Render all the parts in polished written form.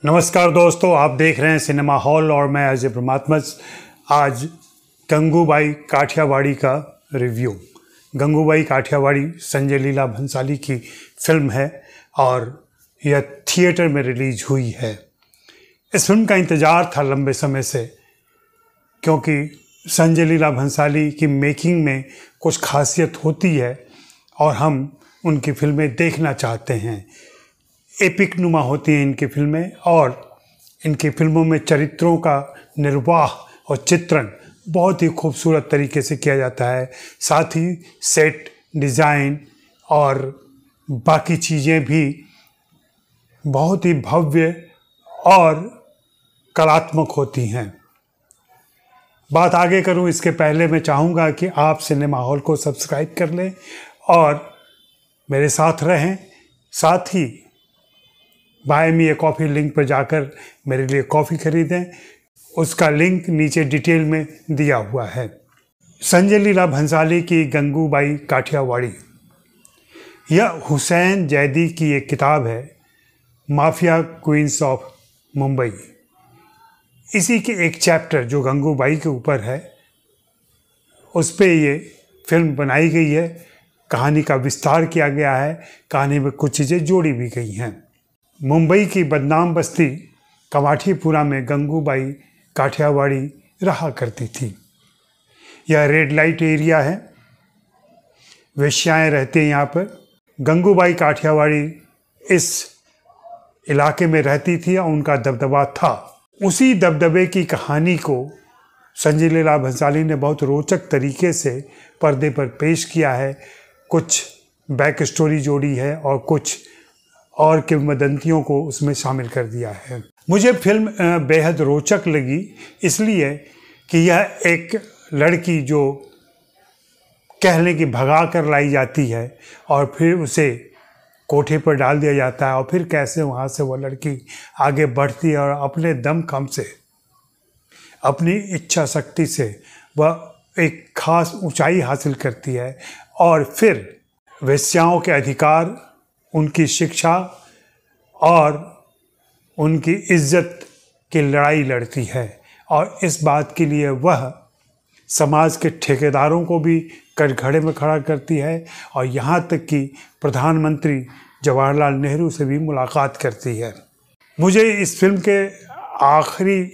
नमस्कार दोस्तों, आप देख रहे हैं सिनेमा हॉल और मैं अजय परमात्मा। आज गंगूबाई काठियावाड़ी का रिव्यू। गंगूबाई काठियावाड़ी संजय लीला भंसाली की फिल्म है और यह थिएटर में रिलीज हुई है। इस फिल्म का इंतज़ार था लंबे समय से, क्योंकि संजय लीला भंसाली की मेकिंग में कुछ खासियत होती है और हम उनकी फिल्में देखना चाहते हैं। एपिक नुमा होती हैं इनकी फिल्में और इनकी फिल्मों में चरित्रों का निर्वाह और चित्रण बहुत ही खूबसूरत तरीके से किया जाता है। साथ ही सेट डिज़ाइन और बाकी चीज़ें भी बहुत ही भव्य और कलात्मक होती हैं। बात आगे करूं इसके पहले मैं चाहूँगा कि आप सिनेमा हॉल को सब्सक्राइब कर लें और मेरे साथ रहें। साथ ही buy me a coffee link पर जाकर मेरे लिए कॉफ़ी खरीदें, उसका लिंक नीचे डिटेल में दिया हुआ है। संजय लीला भंसाली की गंगूबाई काठियावाड़ी, यह हुसैन जैदी की एक किताब है, माफिया क्वींस ऑफ मुंबई। इसी के एक चैप्टर जो गंगूबाई के ऊपर है, उस पर ये फिल्म बनाई गई है। कहानी का विस्तार किया गया है, कहानी में कुछ चीज़ें जोड़ी भी गई हैं। मुंबई की बदनाम बस्ती कमाठीपुरा में गंगूबाई काठियावाड़ी रहा करती थी। यह रेड लाइट एरिया है, वेश्याएं रहती हैं यहाँ पर। गंगूबाई काठियावाड़ी इस इलाके में रहती थी और उनका दबदबा था। उसी दबदबे की कहानी को संजय लीला भंसाली ने बहुत रोचक तरीके से पर्दे पर पेश किया है। कुछ बैक स्टोरी जोड़ी है और कुछ और किंवदंतियों को उसमें शामिल कर दिया है। मुझे फिल्म बेहद रोचक लगी, इसलिए कि यह एक लड़की जो कह लें कि भगा कर लाई जाती है और फिर उसे कोठे पर डाल दिया जाता है और फिर कैसे वहाँ से वह लड़की आगे बढ़ती है और अपने दमखम से, अपनी इच्छा शक्ति से वह एक खास ऊंचाई हासिल करती है और फिर वेश्याओं के अधिकार, उनकी शिक्षा और उनकी इज्जत की लड़ाई लड़ती है। और इस बात के लिए वह समाज के ठेकेदारों को भी कटघरे में खड़ा करती है और यहाँ तक कि प्रधानमंत्री जवाहरलाल नेहरू से भी मुलाकात करती है। मुझे इस फिल्म के आखिरी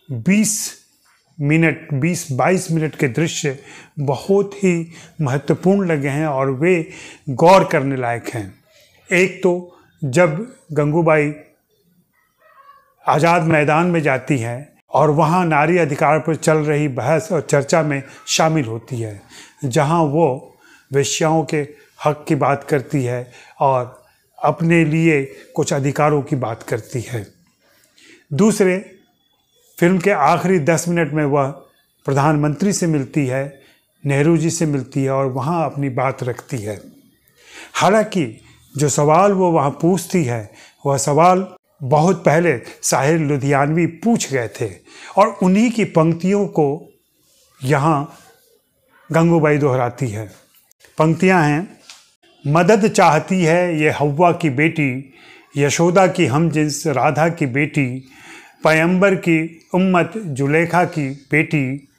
20-22 मिनट के दृश्य बहुत ही महत्वपूर्ण लगे हैं और वे गौर करने लायक हैं। एक तो जब गंगूबाई आज़ाद मैदान में जाती हैं और वहाँ नारी अधिकार पर चल रही बहस और चर्चा में शामिल होती है, जहाँ वो वेश्याओं के हक की बात करती है और अपने लिए कुछ अधिकारों की बात करती है। दूसरे, फिल्म के आखिरी 10 मिनट में वह प्रधानमंत्री से मिलती है, नेहरू जी से मिलती है और वहाँ अपनी बात रखती है। हालांकि जो सवाल वो वहाँ पूछती है, वह सवाल बहुत पहले साहिर लुधियानवी पूछ गए थे और उन्हीं की पंक्तियों को यहाँ गंगूबाई दोहराती है। पंक्तियाँ हैं, मदद चाहती है ये हव्वा की बेटी, यशोदा की हमजिन्स राधा की बेटी, पैगंबर की उम्मत जुलेखा की बेटी,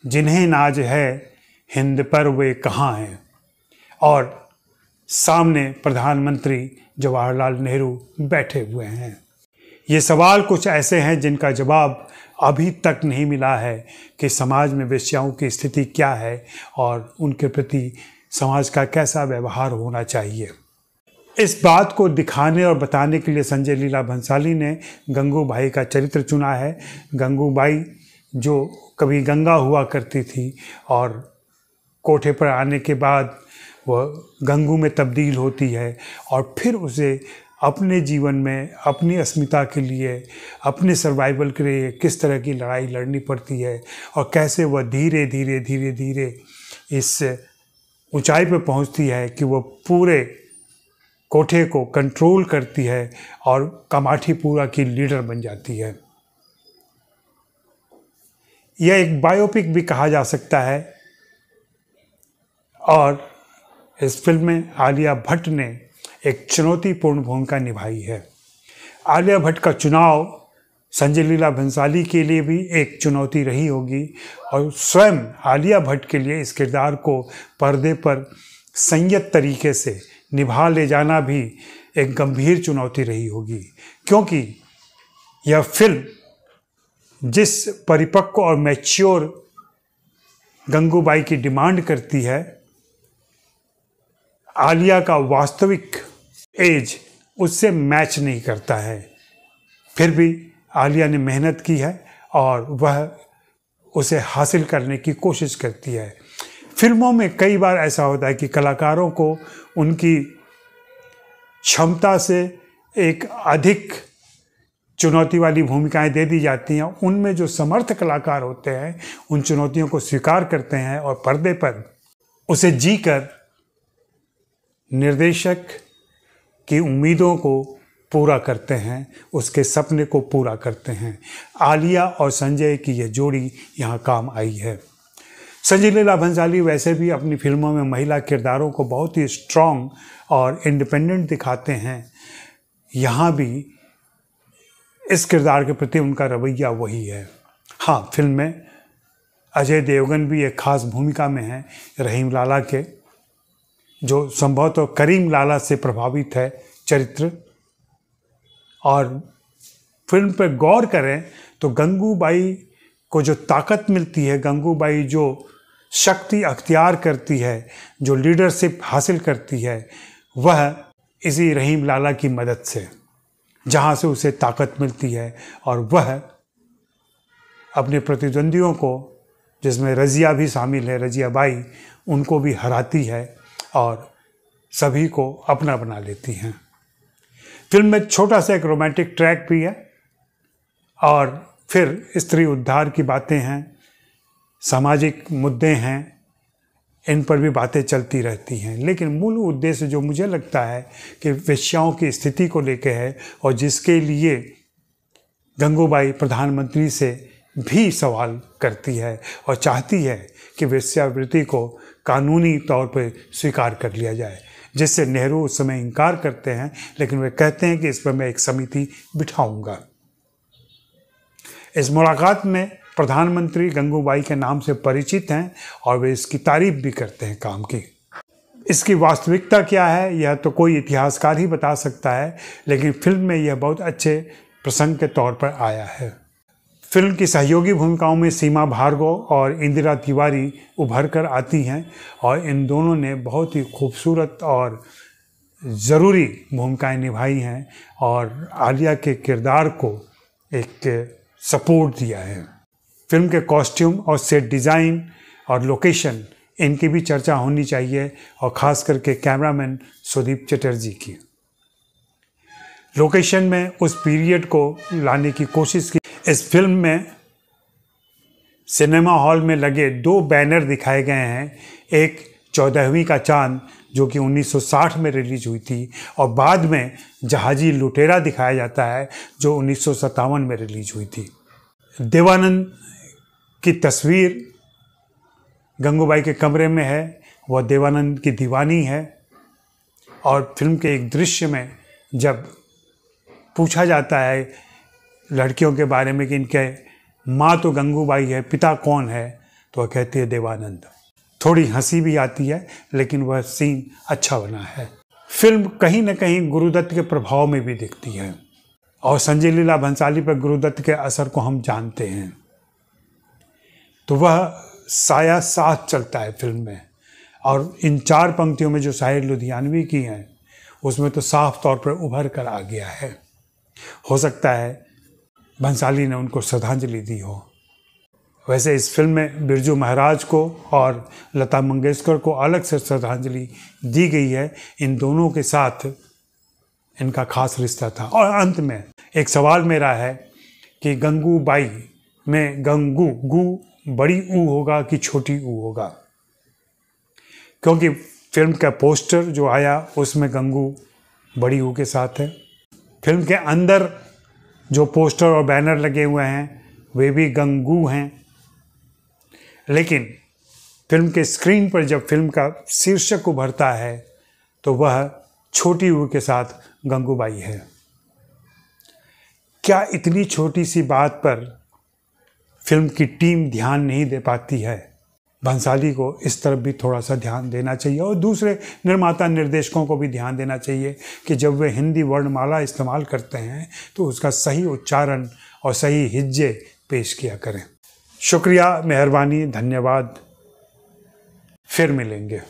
जिन्हें नाज है हिंद पर वे कहाँ हैं। और सामने प्रधानमंत्री जवाहरलाल नेहरू बैठे हुए हैं। ये सवाल कुछ ऐसे हैं जिनका जवाब अभी तक नहीं मिला है कि समाज में वेश्याओं की स्थिति क्या है और उनके प्रति समाज का कैसा व्यवहार होना चाहिए। इस बात को दिखाने और बताने के लिए संजय लीला भंसाली ने गंगूबाई का चरित्र चुना है। गंगूबाई जो कभी गंगा हुआ करती थी और कोठे पर आने के बाद वह गंगू में तब्दील होती है और फिर उसे अपने जीवन में अपनी अस्मिता के लिए, अपने सर्वाइवल के लिए किस तरह की लड़ाई लड़नी पड़ती है और कैसे वह धीरे धीरे धीरे धीरे इस ऊंचाई पर पहुंचती है कि वह पूरे कोठे को कंट्रोल करती है और कमाठीपुरा की लीडर बन जाती है। यह एक बायोपिक भी कहा जा सकता है और इस फिल्म में आलिया भट्ट ने एक चुनौतीपूर्ण भूमिका निभाई है। आलिया भट्ट का चुनाव संजय लीला भंसाली के लिए भी एक चुनौती रही होगी और स्वयं आलिया भट्ट के लिए इस किरदार को पर्दे पर संयत तरीके से निभा ले जाना भी एक गंभीर चुनौती रही होगी, क्योंकि यह फिल्म जिस परिपक्व और मैच्योर गंगूबाई की डिमांड करती है, आलिया का वास्तविक एज उससे मैच नहीं करता है। फिर भी आलिया ने मेहनत की है और वह उसे हासिल करने की कोशिश करती है। फिल्मों में कई बार ऐसा होता है कि कलाकारों को उनकी क्षमता से एक अधिक चुनौती वाली भूमिकाएं दे दी जाती हैं। उनमें जो समर्थ कलाकार होते हैं उन चुनौतियों को स्वीकार करते हैं और पर्दे पर उसे जीकर निर्देशक की उम्मीदों को पूरा करते हैं, उसके सपने को पूरा करते हैं। आलिया और संजय की यह जोड़ी यहाँ काम आई है। संजय लीला भंसाली वैसे भी अपनी फिल्मों में महिला किरदारों को बहुत ही स्ट्रॉन्ग और इंडिपेंडेंट दिखाते हैं। यहाँ भी इस किरदार के प्रति उनका रवैया वही है। हाँ, फिल्म में अजय देवगन भी एक खास भूमिका में है, रहीम लाला के, जो संभवतः करीम लाला से प्रभावित है चरित्र। और फिल्म पर गौर करें तो गंगूबाई को जो ताकत मिलती है, गंगूबाई जो शक्ति अख्तियार करती है, जो लीडरशिप हासिल करती है, वह इसी रहीम लाला की मदद से, जहाँ से उसे ताकत मिलती है। और वह अपने प्रतिद्वंदियों को, जिसमें रज़िया भी शामिल है, रज़िया बाई, उनको भी हराती है और सभी को अपना बना लेती हैं। फिल्म में छोटा सा एक रोमांटिक ट्रैक भी है और फिर स्त्री उद्धार की बातें हैं, सामाजिक मुद्दे हैं, इन पर भी बातें चलती रहती हैं। लेकिन मूल उद्देश्य जो मुझे लगता है कि वेश्याओं की स्थिति को लेकर है और जिसके लिए गंगूबाई प्रधानमंत्री से भी सवाल करती है और चाहती है कि वेश्यावृत्ति को कानूनी तौर पर स्वीकार कर लिया जाए, जिससे नेहरू उस समय इनकार करते हैं, लेकिन वे कहते हैं कि इस पर मैं एक समिति बिठाऊंगा। इस मुलाकात में प्रधानमंत्री गंगूबाई के नाम से परिचित हैं और वे इसकी तारीफ भी करते हैं काम की। इसकी वास्तविकता क्या है यह तो कोई इतिहासकार ही बता सकता है, लेकिन फिल्म में यह बहुत अच्छे प्रसंग के तौर पर आया है। फिल्म की सहयोगी भूमिकाओं में सीमा भार्गव और इंदिरा तिवारी उभर कर आती हैं और इन दोनों ने बहुत ही खूबसूरत और ज़रूरी भूमिकाएं निभाई हैं और आलिया के किरदार को एक सपोर्ट दिया है। फिल्म के कॉस्ट्यूम और सेट डिज़ाइन और लोकेशन, इनकी भी चर्चा होनी चाहिए, और ख़ास करके कैमरामैन सुदीप चटर्जी की। लोकेशन में उस पीरियड को लाने की कोशिश की। इस फिल्म में सिनेमा हॉल में लगे 2 बैनर दिखाए गए हैं। एक 14वीं का चांद जो कि 1960 में रिलीज हुई थी, और बाद में जहाजी लुटेरा दिखाया जाता है जो 1957 में रिलीज हुई थी। देवानंद की तस्वीर गंगूबाई के कमरे में है, वह देवानंद की दीवानी है। और फिल्म के एक दृश्य में जब पूछा जाता है लड़कियों के बारे में कि इनके माँ तो गंगूबाई है, पिता कौन है, तो वह कहती है देवानंद। थोड़ी हंसी भी आती है, लेकिन वह सीन अच्छा बना है। फिल्म कहीं न कहीं गुरुदत्त के प्रभाव में भी दिखती है और संजय लीला भंसाली पर गुरुदत्त के असर को हम जानते हैं, तो वह साया साथ चलता है फिल्म में। और इन 4 पंक्तियों में जो शायर लुधियानवी की हैं उसमें तो साफ तौर पर उभर कर आ गया है। हो सकता है भंसाली ने उनको श्रद्धांजलि दी हो। वैसे इस फिल्म में बिरजू महाराज को और लता मंगेशकर को अलग से श्रद्धांजलि दी गई है। इन दोनों के साथ इनका खास रिश्ता था। और अंत में एक सवाल मेरा है कि गंगूबाई में गंगू गू बड़ी ऊ होगा कि छोटी ऊ होगा, क्योंकि फिल्म का पोस्टर जो आया उसमें गंगू बड़ी ऊ के साथ है। फिल्म के अंदर जो पोस्टर और बैनर लगे हुए हैं वे भी गंगू हैं, लेकिन फिल्म के स्क्रीन पर जब फिल्म का शीर्षक उभरता है तो वह छोटी ऊ के साथ गंगूबाई है। क्या इतनी छोटी सी बात पर फिल्म की टीम ध्यान नहीं दे पाती है? भंसाली को इस तरफ भी थोड़ा सा ध्यान देना चाहिए और दूसरे निर्माता निर्देशकों को भी ध्यान देना चाहिए कि जब वे हिंदी वर्णमाला इस्तेमाल करते हैं तो उसका सही उच्चारण और सही हिज्जे पेश किया करें। शुक्रिया, मेहरबानी, धन्यवाद। फिर मिलेंगे।